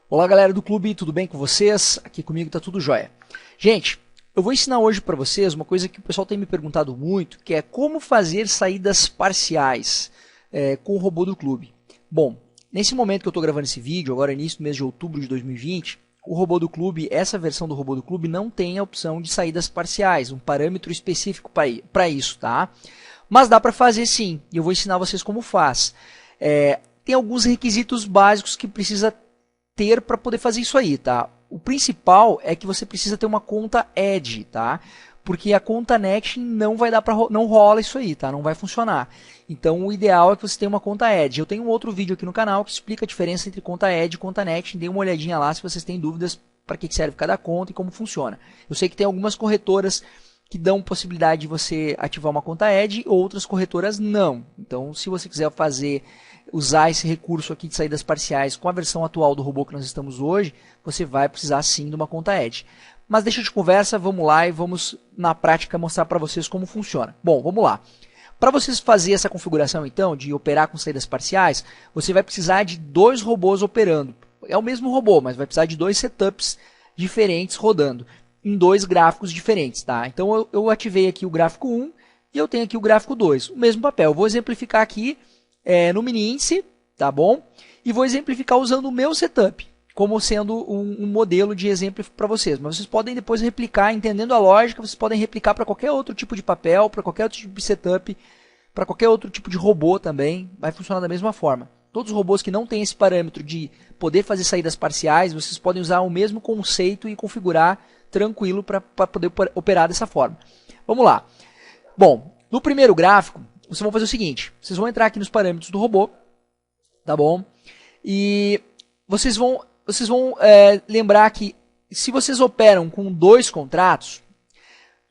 Olá galera do clube, tudo bem com vocês? Aqui comigo tá tudo jóia. Gente, eu vou ensinar hoje para vocês uma coisa que o pessoal tem me perguntado muito, que é como fazer saídas parciais com o robô do clube. Bom, nesse momento que eu estou gravando esse vídeo, agora início do mês de outubro de 2020, o robô do clube, essa versão do robô do clube não tem a opção de saídas parciais, um parâmetro específico para isso, tá? Mas dá para fazer sim, e eu vou ensinar vocês como faz. Tem alguns requisitos básicos que precisa ter para poder fazer isso aí, tá? O principal é que você precisa ter uma conta Edge, tá? Porque a conta Next não vai dar para não rola isso aí, tá? Não vai funcionar. Então o ideal é que você tenha uma conta Edge. Eu tenho um outro vídeo aqui no canal que explica a diferença entre conta Edge e conta Next. Dê uma olhadinha lá se vocês têm dúvidas para que serve cada conta e como funciona. Eu sei que tem algumas corretoras que dão possibilidade de você ativar uma conta Edge, outras corretoras não. Então, se você quiser usar esse recurso aqui de saídas parciais com a versão atual do robô que nós estamos hoje, você vai precisar sim de uma conta Edge. Mas deixa de conversa, vamos lá e vamos na prática mostrar para vocês como funciona. Bom, vamos lá. Para vocês fazer essa configuração então, de operar com saídas parciais, você vai precisar de dois robôs operando. É o mesmo robô, mas vai precisar de dois setups diferentes rodando, em dois gráficos diferentes, tá? Então eu ativei aqui o gráfico 1 e eu tenho aqui o gráfico 2, o mesmo papel. Eu vou exemplificar aqui no mini índice, tá bom? E vou exemplificar usando o meu setup, como sendo um modelo de exemplo para vocês. Mas vocês podem depois replicar, entendendo a lógica, vocês podem replicar para qualquer outro tipo de papel, para qualquer outro tipo de setup, para qualquer outro tipo de robô também, vai funcionar da mesma forma. Todos os robôs que não têm esse parâmetro de poder fazer saídas parciais, vocês podem usar o mesmo conceito e configurar tranquilo para poder operar dessa forma. Vamos lá. Bom, no primeiro gráfico, vocês vão fazer o seguinte, vocês vão entrar aqui nos parâmetros do robô, tá bom? E vocês vão lembrar que se vocês operam com dois contratos,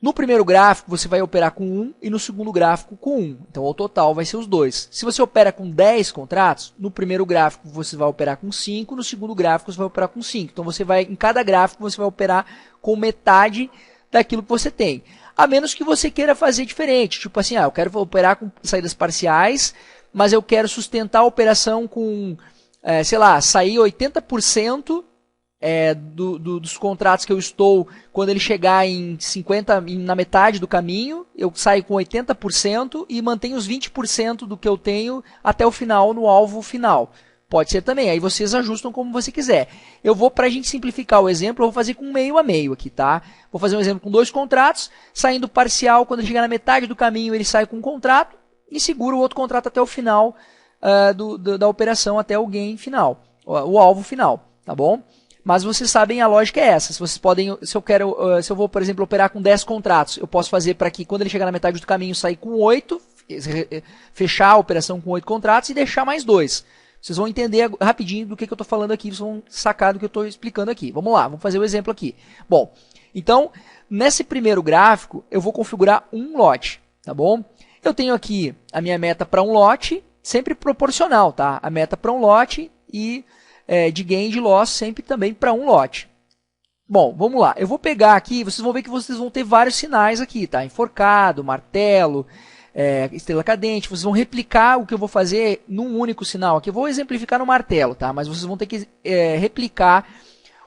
no primeiro gráfico você vai operar com 1 e no segundo gráfico com 1. Então, ao total vai ser os dois. Se você opera com 10 contratos, no primeiro gráfico você vai operar com 5, no segundo gráfico você vai operar com 5. Então, em cada gráfico você vai operar com metade daquilo que você tem. A menos que você queira fazer diferente. Tipo assim, eu quero operar com saídas parciais, mas eu quero sustentar a operação com, sei lá, sair 80% dos contratos que eu estou, quando ele chegar em 50, na metade do caminho, eu saio com 80% e mantenho os 20% do que eu tenho até o final, no alvo final. Pode ser também, aí vocês ajustam como você quiser. Para a gente simplificar o exemplo, eu vou fazer com meio a meio aqui, tá? Vou fazer um exemplo com dois contratos, saindo parcial, quando ele chegar na metade do caminho, ele sai com um contrato e segura o outro contrato até o final da operação, até o gain final, o alvo final, tá bom? Mas vocês sabem, a lógica é essa. Se eu vou, por exemplo, operar com 10 contratos, eu posso fazer para que quando ele chegar na metade do caminho sair com 8, fechar a operação com 8 contratos e deixar mais 2. Vocês vão entender rapidinho do que eu estou falando aqui, vocês vão sacar do que eu estou explicando aqui. Vamos lá, vamos fazer o exemplo aqui. Bom, então, nesse primeiro gráfico, eu vou configurar um lote, tá bom? Eu tenho aqui a minha meta para um lote, sempre proporcional, tá? A meta para um lote e de gain e de loss sempre também para um lote. Bom, vamos lá. Eu vou pegar aqui, vocês vão ver que vocês vão ter vários sinais aqui, tá? Enforcado, martelo, estrela cadente. Vocês vão replicar o que eu vou fazer num único sinal. Aqui eu vou exemplificar no martelo, tá? Mas vocês vão ter que replicar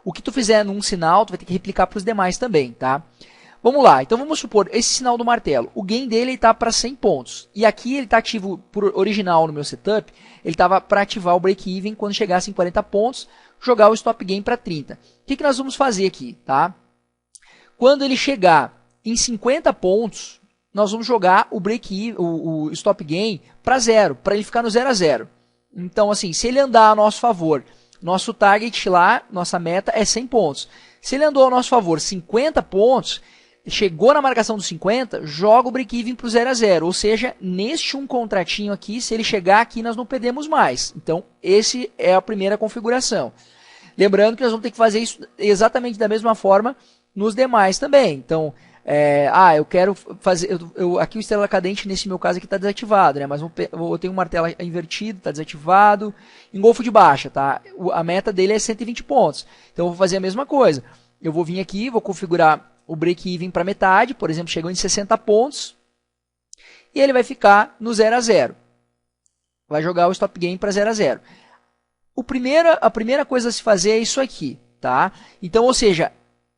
o que tu fizer num sinal, tu vai ter que replicar para os demais também, tá? Vamos lá, então vamos supor esse sinal do martelo. O gain dele está para 100 pontos. E aqui ele está ativo por original no meu setup. Ele estava para ativar o break-even quando chegasse em 40 pontos, jogar o stop gain para 30. O que nós vamos fazer aqui, tá? Quando ele chegar em 50 pontos, nós vamos jogar o break-even, o stop gain para 0, para ele ficar no 0 a 0. Então, assim, se ele andar a nosso favor, nosso target lá, nossa meta é 100 pontos. Se ele andou a nosso favor 50 pontos, chegou na marcação dos 50, joga o break-even para o 0 a 0. Ou seja, neste um contratinho aqui, se ele chegar aqui, nós não perdemos mais. Então, esse é a primeira configuração. Lembrando que nós vamos ter que fazer isso exatamente da mesma forma nos demais também. Então, eu quero fazer... aqui o estrela cadente, nesse meu caso aqui, está desativado, né? Mas eu tenho um martelo invertido, está desativado. Engolfo de baixa, tá? A meta dele é 120 pontos. Então, eu vou fazer a mesma coisa. Eu vou vir aqui, vou configurar o break-even para metade, por exemplo, chegou em 60 pontos, e ele vai ficar no 0 a 0. Vai jogar o stop gain para 0 a 0. a primeira coisa a se fazer é isso aqui, tá? Então, ou seja,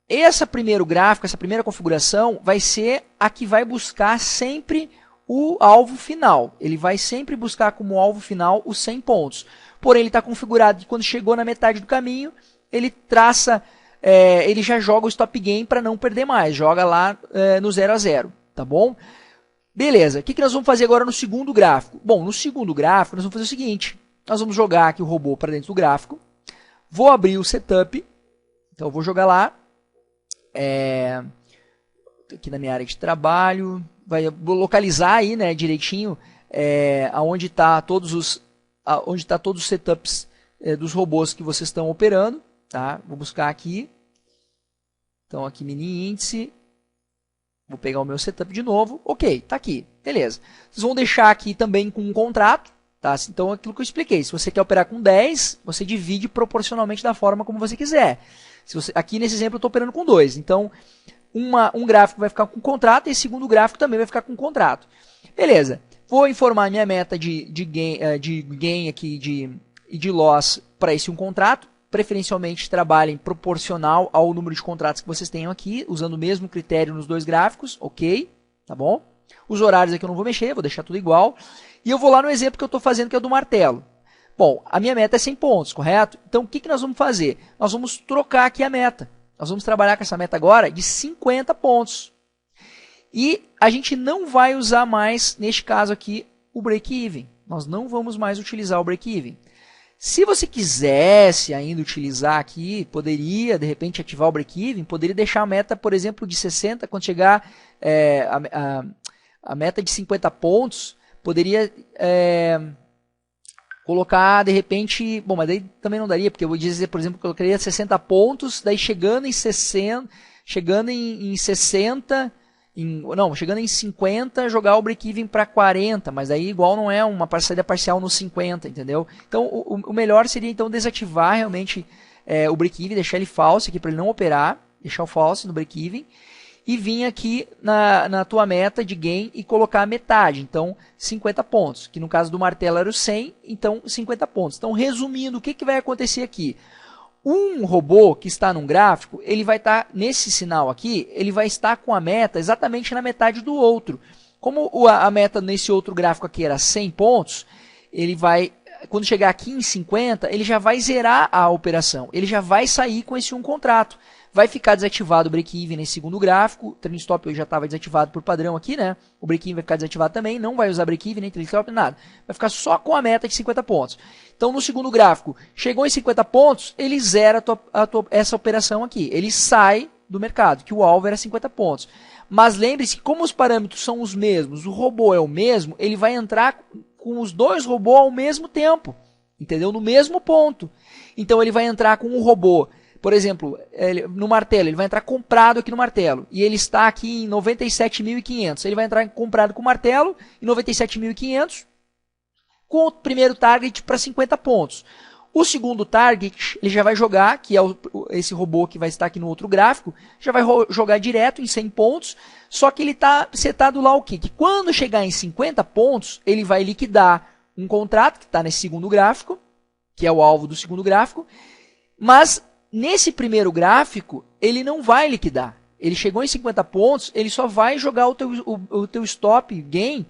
esse primeiro gráfico, essa primeira configuração vai ser a que vai buscar sempre o alvo final. Ele vai sempre buscar como alvo final os 100 pontos. Porém, ele está configurado que quando chegou na metade do caminho, ele traça, ele já joga o stop game para não perder mais. Joga lá no 0 a 0, tá bom? Beleza, o que nós vamos fazer agora no segundo gráfico? Bom, no segundo gráfico nós vamos fazer o seguinte. Nós vamos jogar aqui o robô para dentro do gráfico. Vou abrir o setup. Então, eu vou jogar lá. Aqui na minha área de trabalho. Vou localizar aí, né, direitinho onde está todos os setups dos robôs que vocês estão operando. Tá? Vou buscar aqui. Então, aqui mini índice. Vou pegar o meu setup de novo. Ok, está aqui. Beleza. Vocês vão deixar aqui também com um contrato. Tá? Então, aquilo que eu expliquei. Se você quer operar com 10, você divide proporcionalmente da forma como você quiser. Aqui nesse exemplo eu estou operando com 2. Então, um gráfico vai ficar com contrato e o segundo gráfico também vai ficar com contrato. Beleza. Vou informar minha meta de gain aqui e de loss para esse um contrato. Preferencialmente trabalhem proporcional ao número de contratos que vocês tenham aqui, usando o mesmo critério nos dois gráficos, ok? Tá bom? Os horários aqui eu não vou mexer, vou deixar tudo igual. E eu vou lá no exemplo que eu estou fazendo, que é o do martelo. Bom, a minha meta é 100 pontos, correto? Então, o que nós vamos fazer? Nós vamos trocar aqui a meta. Nós vamos trabalhar com essa meta agora de 50 pontos. E a gente não vai usar mais, neste caso aqui, o break-even. Nós não vamos mais utilizar o break-even. Se você quisesse ainda utilizar aqui, poderia, de repente, ativar o break-even, poderia deixar a meta, por exemplo, de 60, quando chegar a meta de 50 pontos, poderia colocar, de repente, bom, mas daí também não daria, porque eu vou dizer, por exemplo, que eu colocaria 60 pontos, daí chegando em 60, chegando em 60... chegando em 50, jogar o break-even para 40, mas aí igual não é uma saída parcial no 50, entendeu? Então, o melhor seria então desativar realmente o break-even, deixar ele falso aqui para ele não operar, deixar o false no break-even, e vir aqui na tua meta de gain e colocar a metade, então 50 pontos, que no caso do martelo era o 100, então 50 pontos. Então, resumindo, o que vai acontecer aqui? Um robô que está num gráfico, ele vai estar nesse sinal aqui, ele vai estar com a meta exatamente na metade do outro. Como a meta nesse outro gráfico aqui era 100 pontos, ele vai, quando chegar aqui em 50, ele já vai zerar a operação. Ele já vai sair com esse um contrato. Vai ficar desativado o break-even nesse segundo gráfico. O trailing stop já estava desativado por padrão aqui, né? O break-even vai ficar desativado também. Não vai usar break-even, nem trailing stop, nada. Vai ficar só com a meta de 50 pontos. Então, no segundo gráfico, chegou em 50 pontos, ele zera essa operação aqui. Ele sai do mercado, que o alvo era 50 pontos. Mas lembre-se que como os parâmetros são os mesmos, o robô é o mesmo, ele vai entrar com os dois robôs ao mesmo tempo. Entendeu? No mesmo ponto. Então, ele vai entrar com um robô... Por exemplo, no martelo, ele vai entrar comprado aqui no martelo. E ele está aqui em 97.500. Ele vai entrar comprado com o martelo em 97.500. Com o primeiro target para 50 pontos. O segundo target, ele já vai jogar, que é esse robô que vai estar aqui no outro gráfico, já vai jogar direto em 100 pontos. Só que ele está setado lá o quê? Que quando chegar em 50 pontos, ele vai liquidar um contrato que está nesse segundo gráfico, que é o alvo do segundo gráfico. Mas... nesse primeiro gráfico, ele não vai liquidar. Ele chegou em 50 pontos, ele só vai jogar o teu stop gain,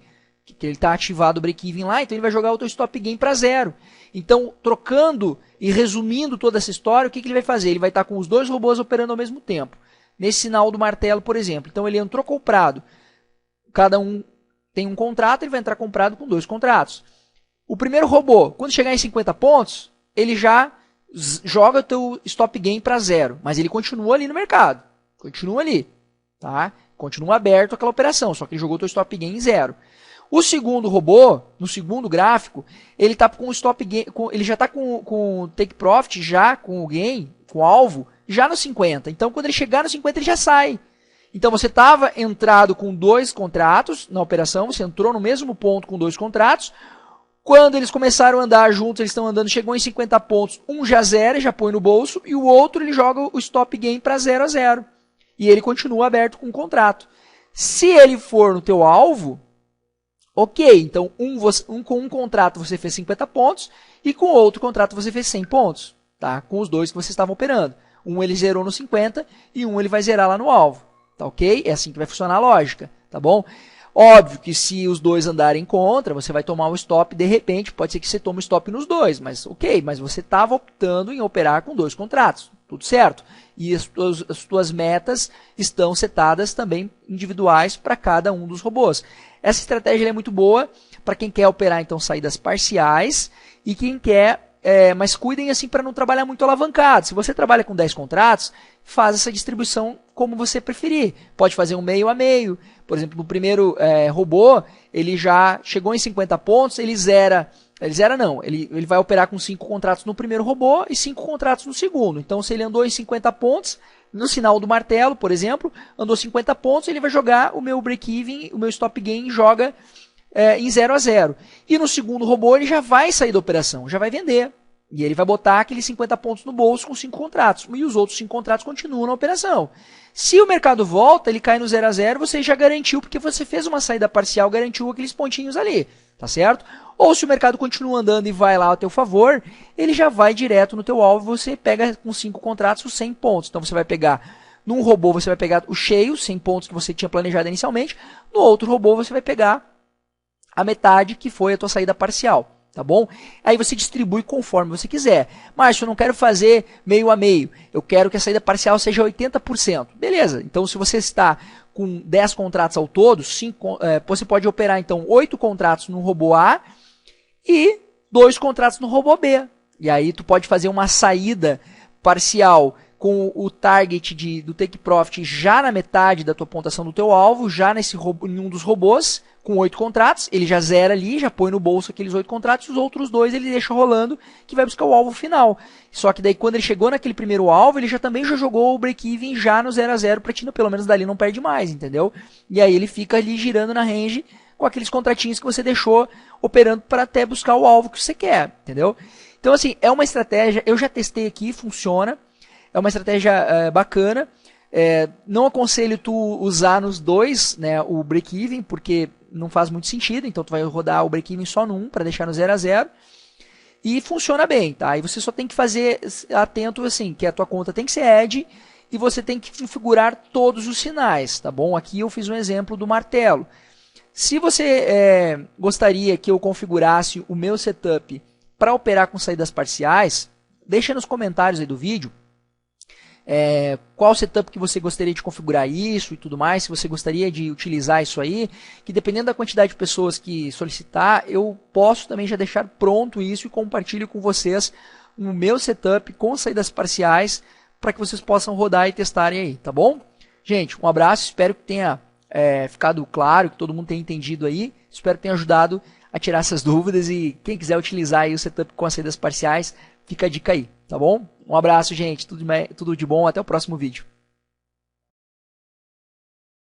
que ele está ativado o break-even lá, então ele vai jogar o teu stop gain para 0. Então, trocando e resumindo toda essa história, o que ele vai fazer? Ele vai estar com os dois robôs operando ao mesmo tempo. Nesse sinal do martelo, por exemplo. Então, ele entrou comprado. Cada um tem um contrato, ele vai entrar comprado com dois contratos. O primeiro robô, quando chegar em 50 pontos, ele já... joga o teu stop gain para 0, mas ele continua ali no mercado, continua ali, tá? Continua aberto aquela operação, só que ele jogou o teu stop gain em 0. O segundo robô, no segundo gráfico, ele tá com o stop gain, ele já está com o take profit, já com o gain, com o alvo, já no 50. Então, quando ele chegar no 50, ele já sai. Então, você estava entrado com dois contratos na operação, você entrou no mesmo ponto com dois contratos. Quando eles começaram a andar juntos, eles estão andando, chegou em 50 pontos, um já zera, já põe no bolso, e o outro ele joga o stop gain para 0 a 0. E ele continua aberto com o contrato. Se ele for no teu alvo, ok, então com um contrato você fez 50 pontos, e com outro contrato você fez 100 pontos, tá? Com os dois que vocês estavam operando. Um ele zerou no 50 e um ele vai zerar lá no alvo, tá ok? É assim que vai funcionar a lógica, tá bom? Óbvio que se os dois andarem contra, você vai tomar um stop, de repente, pode ser que você tome um stop nos dois, mas ok, mas você estava optando em operar com dois contratos, tudo certo. E as tuas metas estão setadas também individuais para cada um dos robôs. Essa estratégia é muito boa para quem quer operar então saídas parciais e quem quer, mas cuidem assim para não trabalhar muito alavancado. Se você trabalha com 10 contratos, faz essa distribuição como você preferir. Pode fazer um meio a meio. Por exemplo, no primeiro robô, ele já chegou em 50 pontos, ele vai operar com 5 contratos no primeiro robô e 5 contratos no segundo. Então, se ele andou em 50 pontos, no sinal do martelo, por exemplo, andou 50 pontos, ele vai jogar o meu break-even, o meu stop gain joga em 0 a 0. E no segundo robô, ele já vai sair da operação, já vai vender. E ele vai botar aqueles 50 pontos no bolso com 5 contratos. E os outros 5 contratos continuam na operação. Se o mercado volta, ele cai no 0 a 0, você já garantiu, porque você fez uma saída parcial, garantiu aqueles pontinhos ali, tá certo? Ou se o mercado continua andando e vai lá a teu favor, ele já vai direto no teu alvo e você pega com 5 contratos os 100 pontos. Então você vai pegar, num robô você vai pegar o cheio, 100 pontos que você tinha planejado inicialmente, no outro robô você vai pegar a metade que foi a tua saída parcial. Tá bom? Aí você distribui conforme você quiser. Mas eu não quero fazer meio a meio. Eu quero que a saída parcial seja 80%. Beleza. Então, se você está com 10 contratos ao todo, você pode operar então 8 contratos no robô A e 2 contratos no robô B. E aí tu pode fazer uma saída parcial com o target do take profit já na metade da tua pontuação do teu alvo, já em um dos robôs, com 8 contratos, ele já zera ali, já põe no bolso aqueles 8 contratos, e os outros 2 ele deixa rolando, que vai buscar o alvo final. Só que daí quando ele chegou naquele primeiro alvo, ele também já jogou o break-even já no 0 a 0 para ti, pelo menos dali não perde mais, entendeu? E aí ele fica ali girando na range com aqueles contratinhos que você deixou operando para até buscar o alvo que você quer, entendeu? Então assim, é uma estratégia, eu já testei aqui, funciona, é uma estratégia bacana. Não aconselho tu usar nos dois, né, o break-even, porque não faz muito sentido, então tu vai rodar o break-even só no 1 para deixar no 0 a 0 e funciona bem, tá? E você só tem que fazer atento assim, que a tua conta tem que ser edge e você tem que configurar todos os sinais, tá bom? Aqui eu fiz um exemplo do martelo. Se você gostaria que eu configurasse o meu setup para operar com saídas parciais, deixa nos comentários aí do vídeo qual setup que você gostaria de configurar isso e tudo mais, se você gostaria de utilizar isso aí, que dependendo da quantidade de pessoas que solicitar, eu posso também já deixar pronto isso e compartilho com vocês o meu setup com saídas parciais para que vocês possam rodar e testarem aí, tá bom? Gente, um abraço, espero que tenha ficado claro, que todo mundo tenha entendido aí, espero que tenha ajudado a tirar essas dúvidas e quem quiser utilizar aí o setup com as saídas parciais, fica a dica aí, tá bom? Um abraço, gente. Tudo de bom. Até o próximo vídeo.